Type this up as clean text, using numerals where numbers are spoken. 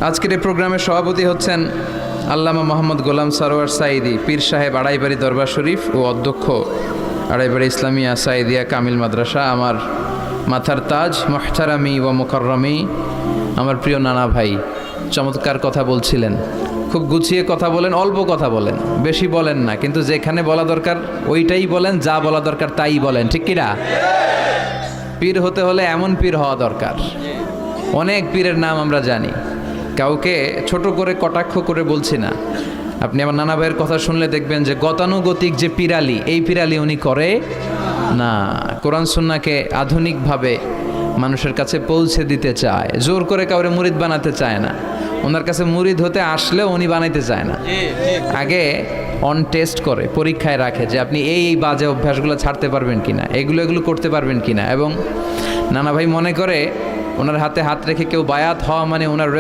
আজকের এই প্রোগ্রামের সভাপতি হচ্ছেন আল্লামা মোহাম্মদ গোলাম সরোয়ার সাঈদী, পীর সাহেব আড়াইবাড়ি দরবার শরীফ ও অধ্যক্ষ আড়াইবাড়ি ইসলামিয়া সাঈদিয়া কামিল মাদ্রাসা। আমার মাথার তাজ, মুহতারামি ও মুকাররমি, আমার প্রিয় নানা ভাই চমৎকার কথা বলছিলেন। খুব গুছিয়ে কথা বলেন, অল্প কথা বলেন, বেশি বলেন না, কিন্তু যেখানে বলা দরকার ওইটাই বলেন, যা বলা দরকার তাই বলেন, ঠিক কিনা? পীর হতে হলে এমন পীর হওয়া দরকার। অনেক পীরের নাম আমরা জানি, কাউকে ছোট করে কটাক্ষ করে বলছি না। আপনি আমার নানা ভাইয়ের কথা শুনলে দেখবেন যে গতানুগতিক যে পিরালি, এই পিরালি উনি করে না। কোরআন সুন্নাহকে আধুনিকভাবে মানুষের কাছে পৌঁছে দিতে চায়, জোর করে কাউরে মুরিদ বানাতে চায় না। ওনার কাছে মুরিদ হতে আসলেও উনি বানাইতে চায় না, আগে অন টেস্ট করে, পরীক্ষায় রাখে যে আপনি এই বাজে অভ্যাসগুলো ছাড়তে পারবেন কিনা, এগুলো করতে পারবেন কিনা। এবং নানা ভাই মনে করে ওনার হাতে হাত রেখে কেউ বায়াত হওয়া মানে ওনার